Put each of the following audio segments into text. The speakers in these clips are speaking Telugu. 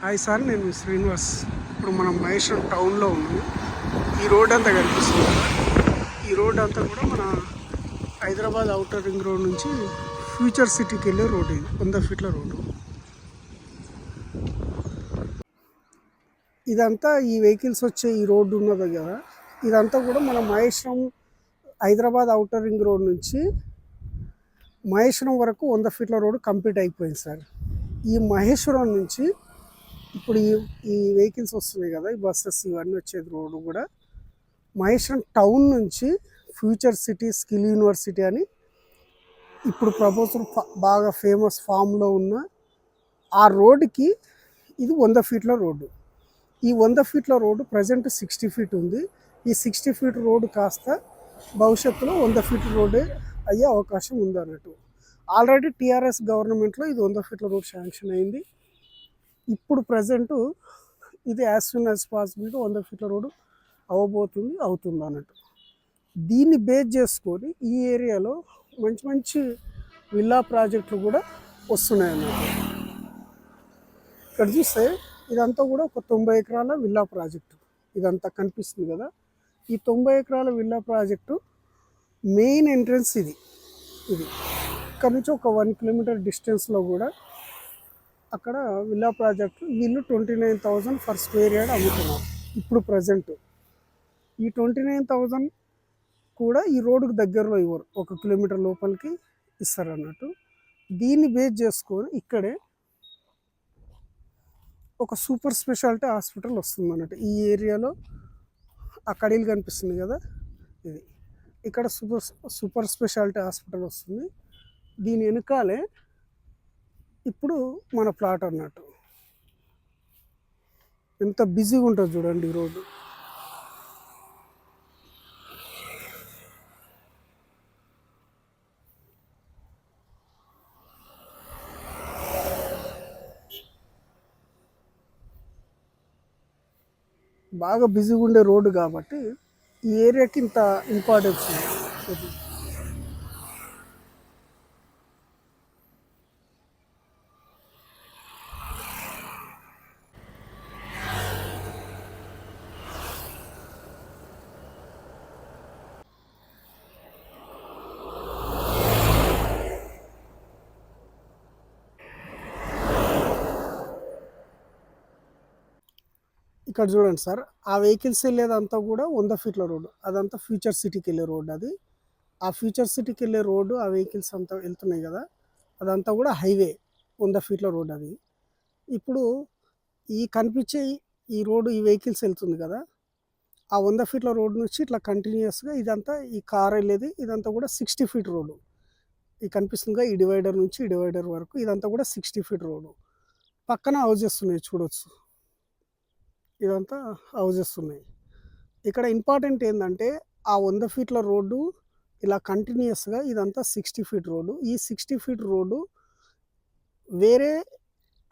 హాయ్ సార్, నేను మీ శ్రీనివాస్. ఇప్పుడు మనం మహేశ్వరం టౌన్లో ఉన్నాము. ఈ రోడ్ అంతా కనిపిస్తుంది కదా, ఈ రోడ్ అంతా కూడా మన హైదరాబాద్ అవుటర్ రింగ్ రోడ్ నుంచి ఫ్యూచర్ సిటీకి వెళ్ళే రోడ్. ఇది 100 ఫీట్ల రోడ్డు. ఇదంతా ఈ వెహికల్స్ వచ్చే ఈ రోడ్డు ఉన్నది కదా, ఇదంతా కూడా మన Maheshwaram Hyderabad outer ring road నుంచి మహేశ్వరం వరకు 100 ఫీట్ల రోడ్డు కంప్లీట్ అయిపోయింది సార్. ఈ మహేశ్వరం నుంచి ఇప్పుడు ఈ వెహికల్స్ వస్తున్నాయి కదా, ఈ బస్సెస్ ఇవన్నీ వచ్చేది రోడ్డు కూడా మహేశ్వరం టౌన్ నుంచి ఫ్యూచర్ సిటీ స్కిల్ యూనివర్సిటీ అని ఇప్పుడు ప్రపోజల్ బాగా ఫేమస్ ఫామ్లో ఉన్న ఆ రోడ్డుకి ఇది 100 ఫీట్ల రోడ్డు. ఈ 100 ఫీట్ల రోడ్డు ప్రజెంట్ 60 ఫీట్ ఉంది. ఈ 60 ఫీట్ రోడ్డు కాస్త భవిష్యత్తులో 100 ఫీట్ల రోడ్డే అయ్యే అవకాశం ఉంది అన్నట్టు. ఆల్రెడీ టీఆర్ఎస్ గవర్నమెంట్లో ఇది 100 ఫీట్ల రోడ్ శాంక్షన్ అయింది. ఇప్పుడు ప్రజెంటు ఇది యాజ్ సూన్ యాజ్ పాసిబుల్గా 100 ఫీట్ల రోడ్డు అవుతుంది అన్నట్టు. దీన్ని బేస్ చేసుకొని ఈ ఏరియాలో మంచి మంచి విల్లా ప్రాజెక్టులు కూడా వస్తున్నాయి అన్నట్టు. ఇక్కడ చూస్తే ఇదంతా కూడా ఒక 90 ఎకరాల విల్లా ప్రాజెక్టు. ఇదంతా కనిపిస్తుంది కదా, ఈ 90 ఎకరాల విల్లా ప్రాజెక్టు మెయిన్ ఎంట్రన్స్ ఇది. ఇక్కడ నుంచి ఒక 1 కిలోమీటర్ డిస్టెన్స్లో కూడా అక్కడ విల్లా ప్రాజెక్టు వీళ్ళు 29,000 ఫర్ స్క్వేర్ యార్డ్ అమ్ముతున్నారు ఇప్పుడు ప్రజెంట్. ఈ 29,000 కూడా ఈ రోడ్డుకు దగ్గరలో ఇవ్వరు, 1 కిలోమీటర్ లోపలికి ఇస్తారు అన్నట్టు. దీన్ని బేస్ చేసుకొని ఇక్కడే ఒక సూపర్ స్పెషాలిటీ హాస్పిటల్ వస్తుంది అన్నట్టు. ఈ ఏరియాలో ఆ కడీలు కనిపిస్తుంది కదా, ఇది ఇక్కడ సూపర్ స్పెషాలిటీ హాస్పిటల్ వస్తుంది. దీని వెనుకాలే ఇప్పుడు మన ప్లాట్ అన్నట్టు. ఎంత బిజీగా ఉంటుంది చూడండి ఈ రోడ్డు. బాగా బిజీగా ఉండే రోడ్డు కాబట్టి ఈ ఏరియాకి ఇంత ఇంపార్టెన్స్ ఉంది. ఇక్కడ చూడండి సార్, ఆ వెహికల్స్ వెళ్ళేదంతా కూడా 100 ఫీట్ల రోడ్డు. అదంతా ఫ్యూచర్ సిటీకి వెళ్ళే రోడ్డు. అది ఆ ఫ్యూచర్ సిటీకి వెళ్ళే రోడ్డు, ఆ వెహికల్స్ అంతా వెళ్తున్నాయి కదా, అదంతా కూడా హైవే 100 ఫీట్ల రోడ్డు. అది ఇప్పుడు ఈ కనిపించే ఈ రోడ్డు, ఈ వెహికల్స్ వెళ్తుంది కదా, ఆ 100 ఫీట్ల రోడ్డు నుంచి ఇట్లా కంటిన్యూస్గా ఇదంతా ఈ కార్ వెళ్ళేది ఇదంతా కూడా 60 ఫీట్ రోడ్డు. ఈ కనిపిస్తుందిగా, ఈ డివైడర్ నుంచి ఈ డివైడర్ వరకు ఇదంతా కూడా 60 ఫీట్ రోడ్డు. పక్కన హౌజెస్ ఉన్నాయి చూడవచ్చు, ఇదంతా హౌజెస్ ఉన్నాయి. ఇక్కడ ఇంపార్టెంట్ ఏంటంటే ఆ 100 ఫీట్ల రోడ్డు ఇలా కంటిన్యూస్గా ఇదంతా 60 ఫీట్ రోడ్డు. ఈ 60 ఫీట్ రోడ్డు వేరే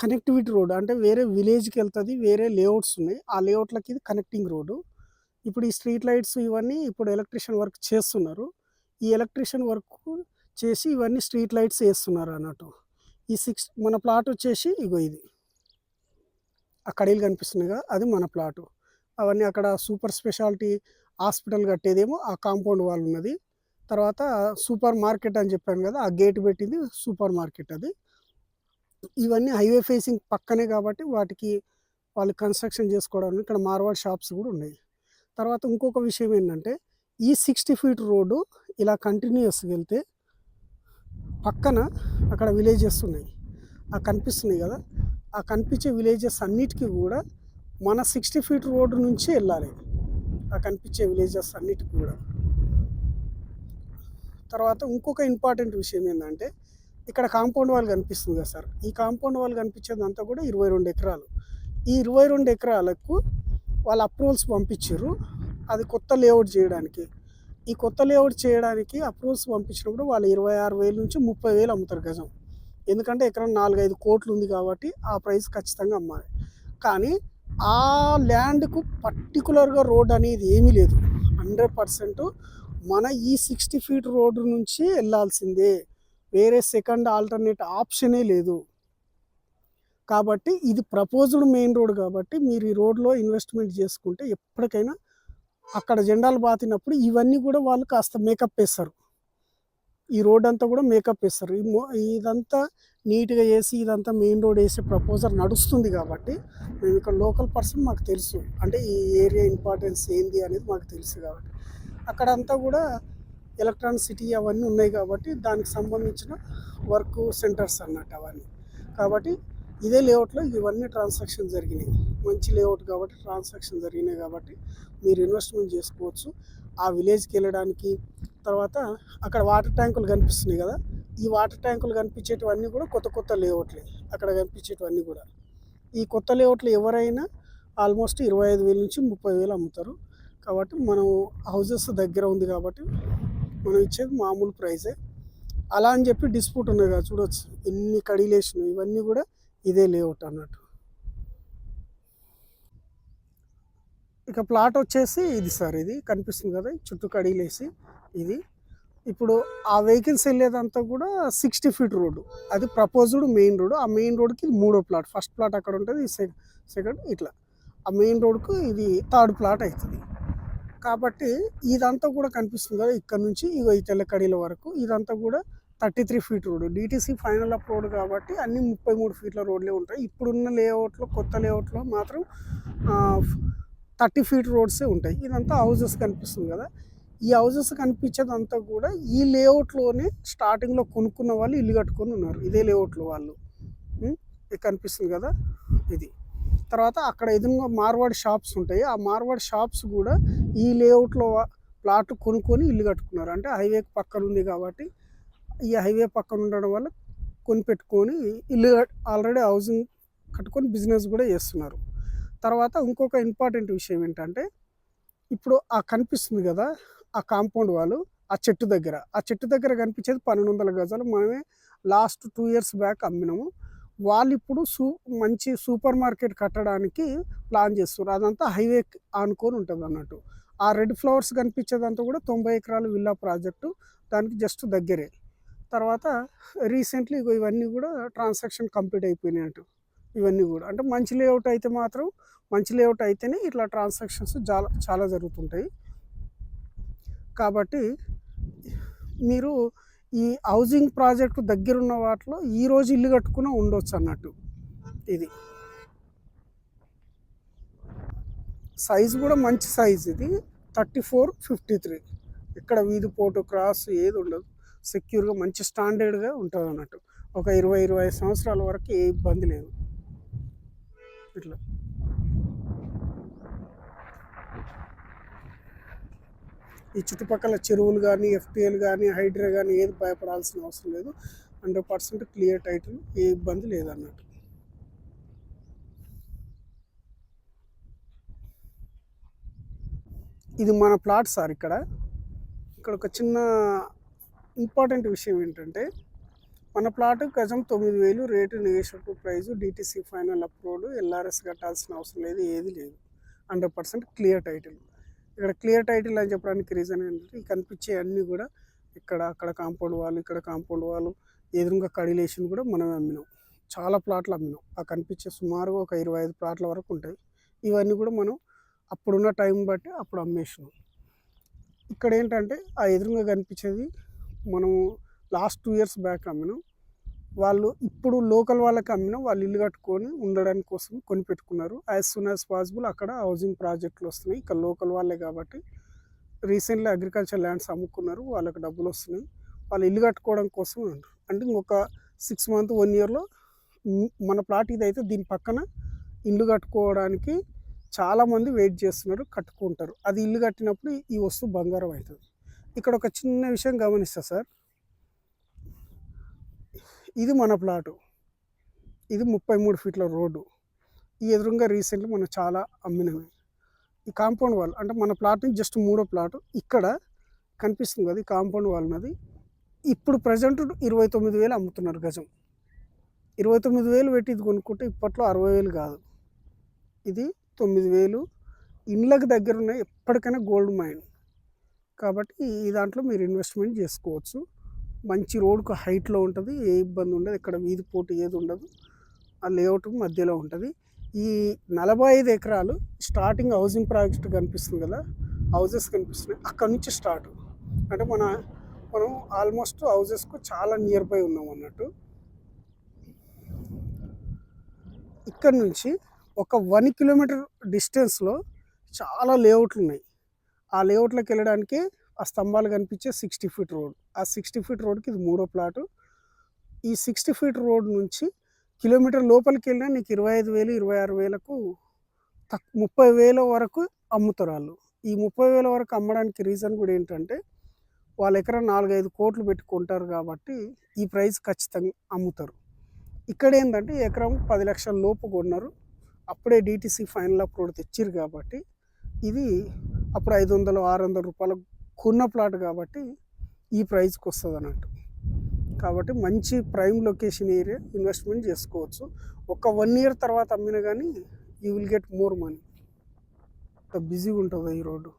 కనెక్టివిటీ రోడ్డు, అంటే వేరే విలేజ్కి వెళ్తుంది, వేరే లేఅవుట్స్ ఉన్నాయి, ఆ లేఅవుట్లకి ఇది కనెక్టింగ్ రోడ్డు. ఇప్పుడు ఈ స్ట్రీట్ లైట్స్ ఇవన్నీ ఇప్పుడు ఎలక్ట్రీషియన్ వర్క్ చేస్తున్నారు. ఈ ఎలక్ట్రీషియన్ వర్క్ చేసి ఇవన్నీ స్ట్రీట్ లైట్స్ వేస్తున్నారు అన్నట్టు. ఈ మన ప్లాట్ వచ్చేసి ఇగో ఇది ఆ కడీలు కనిపిస్తున్నాయి కదా, అది మన ప్లాటు. అవన్నీ అక్కడ సూపర్ స్పెషాలిటీ హాస్పిటల్ కట్టేదేమో ఆ కాంపౌండ్ వాల్ ఉన్నది. తర్వాత సూపర్ మార్కెట్ అని చెప్పాను కదా, ఆ గేట్ పెట్టింది సూపర్ మార్కెట్. అది ఇవన్నీ హైవే ఫేసింగ్ పక్కనే కాబట్టి వాటికి వాళ్ళు కన్స్ట్రక్షన్ చేసుకోవడానికి ఇక్కడ మార్వాడ్ షాప్స్ కూడా ఉన్నాయి. తర్వాత ఇంకొక విషయం ఏంటంటే ఈ 60 ఫీట్ రోడ్డు ఇలా కంటిన్యూస్గా వెళ్తే పక్కన అక్కడ విలేజెస్ ఉన్నాయి, ఆ కనిపిస్తున్నాయి కదా, ఆ కనిపించే విలేజెస్ అన్నిటికీ కూడా మన 60 ఫీట్ రోడ్డు నుంచి వెళ్ళాలి, ఆ కనిపించే విలేజెస్ అన్నిటికీ కూడా. తర్వాత ఇంకొక ఇంపార్టెంట్ విషయం ఏంటంటే ఇక్కడ కాంపౌండ్ వాల్ కనిపిస్తుంది కదా సార్, ఈ కాంపౌండ్ వాల్ కనిపించేదంతా కూడా 22 ఎకరాలు. ఈ 22 ఎకరాలకు వాళ్ళు అప్రూవల్స్ పంపించారు, అది కొత్త లేఅవుట్ చేయడానికి. ఈ కొత్త లేఅవుట్ చేయడానికి అప్రూవల్స్ పంపించినప్పుడు వాళ్ళు 26,000 నుంచి 30,000 అమ్ముతారు గజం. ఎందుకంటే ఎకరం 4-5 కోట్లు ఉంది కాబట్టి ఆ ప్రైస్ ఖచ్చితంగా అమ్మాలి. కానీ ఆ ల్యాండ్కు పర్టికులర్గా రోడ్ అనేది ఏమీ లేదు, 100% మన ఈ 60 ఫీట్ రోడ్డు నుంచి వెళ్ళాల్సిందే, వేరే సెకండ్ ఆల్టర్నేట్ ఆప్షనే లేదు. కాబట్టి ఇది ప్రపోజ్డ్ మెయిన్ రోడ్ కాబట్టి మీరు ఈ రోడ్‌లో ఇన్వెస్ట్‌మెంట్ చేసుకుంటే ఎప్పటికైనా అక్కడ జెండాలు బాతినప్పుడు ఇవన్నీ కూడా వాళ్ళు కాస్త మేకప్ ఏస్తారు. ఈ రోడ్ అంతా కూడా మేకప్ ఏస్తారు. ఇదంతా నీట్‌గా ఏసి ఇదంతా మెయిన్ రోడ్ ఏసే ప్రపోజల్ నడుస్తుంది కాబట్టి మేము ఇక్కడ లోకల్ పర్సన్ మాకు తెలుసు. అంటే ఈ ఏరియా ఇంపార్టెన్స్ ఏంది అనేది మాకు తెలుసు కాబట్టి. అక్కడంతా కూడా ఎలక్ట్రానిక్ సిటీ అవన్నీ ఉన్నాయి కాబట్టి దానికి సంబంధించిన వర్క్ సెంటర్స్ అన్నట్టు అవన్నీ. కాబట్టి ఇదే లేఅవుట్లో ఇవన్నీ ట్రాన్సాక్షన్ జరిగినాయి. మంచి లేఅవుట్ కాబట్టి ట్రాన్సాక్షన్ జరిగినాయి కాబట్టి మీరు ఇన్వెస్ట్‌మెంట్ చేసుకోవచ్చు. ఆ విలేజ్‌కి వెళ్ళడానికి తర్వాత అక్కడ వాటర్ ట్యాంకులు కనిపిస్తున్నాయి కదా! ఈ వాటర్ ట్యాంకులు కనిపించేటివన్నీ కూడా కొత్త కొత్త లేఅవుట్లే. అక్కడ కనిపించేటివన్నీ కూడా. ఈ కొత్త లేఅవుట్లు ఎవరైనా ఆల్మోస్ట్ 25,000 నుంచి 30,000 అమ్ముతారు. కాబట్టి మనం హౌసెస్ దగ్గర ఉంది కాబట్టి మనం ఇచ్చేది మామూలు ప్రైజే. అలా అని చెప్పి డిస్ప్యూట్ ఉన్నాయి కదా చూడొచ్చు. ఎన్ని కడీలేసినాయి ఇవన్నీ కూడా ఇదే లేఅవుట్ అన్నట్టు. ఇక ప్లాట్ వచ్చేసి ఇది సార్, ఇది కనిపిస్తుంది కదా చుట్టూ కడీలేసి ఇది. ఇప్పుడు ఆ వెహికల్స్ వెళ్ళేదంతా కూడా 60 ఫీట్ రోడ్డు. అది ప్రపోజ్డ్ మెయిన్ రోడ్. ఆ మెయిన్ రోడ్కి ఇది మూడో ప్లాట్. ఫస్ట్ ప్లాట్ అక్కడ ఉంటుంది, సెకండ్ ఇట్లా. ఆ మెయిన్ రోడ్కు ఇది థర్డ్ ప్లాట్ అవుతుంది. కాబట్టి ఇదంతా కూడా కనిపిస్తుంది కదా ఇక్కడ నుంచి ఇగో ఈ తెల్లకడీల వరకు ఇదంతా కూడా 33 feet road. DTC final up road కాబట్టి అన్ని 33 ఫీట్ల రోడ్లే ఉంటాయి. ఇప్పుడున్న లేఅవుట్లో కొత్త లేఅవుట్లో మాత్రం 30 ఫీట్ రోడ్సే ఉంటాయి. ఇదంతా హౌజెస్ కనిపిస్తుంది కదా. ఈ హౌజెస్ కనిపించేదంతా కూడా ఈ లేఅవుట్లోనే స్టార్టింగ్లో కొనుక్కున్న వాళ్ళు ఇల్లు కట్టుకొని ఉన్నారు. ఇదే లేఅవుట్లో వాళ్ళు. ఇది కనిపిస్తుంది కదా ఇది. తర్వాత అక్కడ ఎదురుగా మార్వాడి షాప్స్ ఉంటాయి. ఆ మార్వాడి షాప్స్ కూడా ఈ లేఅవుట్లో ప్లాట్ కొనుక్కొని ఇల్లు కట్టుకున్నారు. అంటే హైవేకి పక్కన ఉంది కాబట్టి ఈ హైవే పక్కన ఉండడం వల్ల కొనిపెట్టుకొని ఇల్లు ఆల్రెడీ హౌసింగ్ కట్టుకొని బిజినెస్ కూడా చేస్తున్నారు. తర్వాత ఇంకొక ఇంపార్టెంట్ విషయం ఏంటంటే ఇప్పుడు ఆ కనిపిస్తుంది కదా ఆ కాంపౌండ్ వాళ్ళు ఆ చెట్టు దగ్గర కనిపించేది 1200 గజాలు. మనమే లాస్ట్ 2 ఇయర్స్ బ్యాక్ అమ్మినాము. వాళ్ళు ఇప్పుడు మంచి సూపర్ మార్కెట్ కట్టడానికి ప్లాన్ చేస్తున్నారు. అదంతా హైవే ఆనుకొని ఉంటుంది అన్నట్టు. ఆ రెడ్ ఫ్లవర్స్ కనిపించేదంతా కూడా 90 ఎకరాల విల్లా ప్రాజెక్టు. దానికి జస్ట్ దగ్గరే. తర్వాత రీసెంట్లీ ఇవన్నీ కూడా ట్రాన్సాక్షన్ కంప్లీట్ అయిపోయినాయి. ఇవన్నీ కూడా అంటే మంచి లేఅవుట్ అయితే మాత్రం మంచి లేఅవుట్ అయితేనే ఇట్లా ట్రాన్సాక్షన్స్ చాలా చాలా జరుగుతుంటాయి. కాబట్టి మీరు ఈ హౌసింగ్ ప్రాజెక్టు దగ్గరున్న వాటిలో ఈరోజు ఇల్లు కట్టుకుని ఉండొచ్చు అన్నట్టు. ఇది సైజు కూడా మంచి సైజు. ఇది 34-53. ఇక్కడ వీధి పోటు క్రాస్ ఏది ఉండదు. సెక్యూర్గా మంచి స్టాండర్డ్గా ఉంటుంది అన్నట్టు. ఒక 20-25 సంవత్సరాల వరకు ఏ ఇబ్బంది లేదు. ఇట్లా ఈ చుట్టుపక్కల చెరువులు కానీ ఎఫ్టీఎల్ కానీ హైడ్రా కానీ ఏది భయపడాల్సిన అవసరం లేదు. 100% క్లియర్ టైటిల్, ఏ ఇబ్బంది లేదన్నట్టు. ఇది మన ప్లాట్ సార్. ఇక్కడ ఒక చిన్న ఇంపార్టెంట్ విషయం ఏంటంటే మన ప్లాట్ గజం 9,000, rate negotiable price, DTC final approved, LRS కట్టాల్సిన అవసరం లేదు, ఏది లేదు. 100% క్లియర్ టైటిల్. ఇక్కడ క్లియర్ టైటిల్ అని చెప్పడానికి రీజన్ ఏంటంటే ఈ కనిపించే అన్నీ కూడా అక్కడ కాంపౌండ్ వాళ్ళు, ఇక్కడ కాంపౌండ్ వాళ్ళు, ఎదురుగా కడిలేషన్ కూడా మనమే అమ్మినాం. చాలా ప్లాట్లు అమ్మినాం. ఆ కనిపించే సుమారుగా ఒక 25 ప్లాట్ల వరకు ఉంటాయి. ఇవన్నీ కూడా మనం అప్పుడున్న టైం బట్టి అప్పుడు అమ్మేసినాం. ఇక్కడ ఏంటంటే ఆ ఎదురుగా కనిపించేది మనము లాస్ట్ 2 ఇయర్స్ బ్యాక్ అమ్మినాం. వాళ్ళు ఇప్పుడు లోకల్ వాళ్ళకి అమ్మినాం. వాళ్ళు ఇల్లు కట్టుకొని ఉండడానికి కోసం కొనిపెట్టుకున్నారు. యాజ్ సూన్ యాజ్ పాసిబుల్ అక్కడ హౌసింగ్ ప్రాజెక్టులు వస్తున్నాయి. ఇక్కడ లోకల్ వాళ్ళే కాబట్టి రీసెంట్లీ అగ్రికల్చర్ ల్యాండ్స్ అమ్ముకున్నారు. వాళ్ళకి డబ్బులు వస్తున్నాయి. వాళ్ళు ఇల్లు కట్టుకోవడం కోసం అంటే ఇంకొక 6 మంత్ 1 ఇయర్లో మన ప్లాట్ ఇదైతే దీని పక్కన ఇల్లు కట్టుకోవడానికి చాలామంది వెయిట్ చేస్తున్నారు, కట్టుకుంటారు. అది ఇల్లు కట్టినప్పుడు ఈ వస్తువు బంగారం అవుతుంది. ఇక్కడ ఒక చిన్న విషయం గమనిస్తా సార్. ఇది మన ప్లాటు. ఇది 33 ఫీట్ల రోడ్డు. ఈ ఎదురుగా రీసెంట్లీ మనం చాలా అమ్మినవి. ఈ కాంపౌండ్ వాల్ అంటే మన ప్లాట్ని జస్ట్ మూడో ప్లాటు. ఇక్కడ కనిపిస్తుంది కదా ఈ కాంపౌండ్ వాల్ ఉన్నది. ఇప్పుడు ప్రజెంట్ 29,000 అమ్ముతున్నారు గజం. 29,000 పెట్టి ఇది కొనుక్కుంటే ఇప్పట్లో 60,000 కాదు, ఇది 9,000. ఇండ్లకు దగ్గర ఉన్నాయి. ఎప్పటికైనా గోల్డ్ మైన్ కాబట్టి ఈ దాంట్లో మీరు ఇన్వెస్ట్మెంట్ చేసుకోవచ్చు. మంచి రోడ్కు హైట్లో ఉంటుంది, ఏ ఇబ్బంది ఉండదు. ఇక్కడ వీధి పోటీ ఏది ఉండదు. ఆ లేఅవుట్ మధ్యలో ఉంటుంది. ఈ 45 ఎకరాలు స్టార్టింగ్ హౌసింగ్ ప్రాజెక్ట్ కనిపిస్తుంది కదా, హౌజెస్ కనిపిస్తున్నాయి, అక్కడ నుంచి స్టార్ట్. అంటే మనం ఆల్మోస్ట్ హౌజెస్కు చాలా నియర్ బై ఉన్నాం అన్నట్టు. ఇక్కడ నుంచి ఒక 1 కిలోమీటర్ డిస్టెన్స్లో చాలా లేఅవుట్లు ఉన్నాయి. ఆ లేఅవుట్లోకి వెళ్ళడానికి ఆ స్తంభాలు కనిపించే 60 ఫీట్ రోడ్, ఆ 60 ఫీట్ రోడ్కి ఇది 3వ ప్లాటు. ఈ 60 ఫీట్ రోడ్ నుంచి కిలోమీటర్ లోపలికి వెళ్ళినా నీకు 25,000 26,000కు 30,000 వరకు అమ్ముతారు వాళ్ళు. ఈ 30,000 వరకు అమ్మడానికి రీజన్ కూడా ఏంటంటే వాళ్ళ ఎకరా 4-5 కోట్లు పెట్టుకుంటారు కాబట్టి ఈ ప్రైస్ ఖచ్చితంగా అమ్ముతారు. ఇక్కడ ఏంటంటే ఎకరం 10 లక్షల లోపు కొన్నారు. అప్పుడే డీటీసీ ఫైనల్ అప్రూవ్ తెచ్చిరు కాబట్టి ఇది అప్పుడు 500-600 రూపాయలు కొన్న ప్లాట్ కాబట్టి ఈ ప్రైస్కి వస్తుంది అన్నట్టు. కాబట్టి మంచి ప్రైమ్ లొకేషన్ ఏరియా, ఇన్వెస్ట్మెంట్ చేసుకోవచ్చు. ఒక 1 ఇయర్ తర్వాత అమ్మినా కానీ you will get more money. బిజీగా ఉంటుంది ఈ రోడ్డు.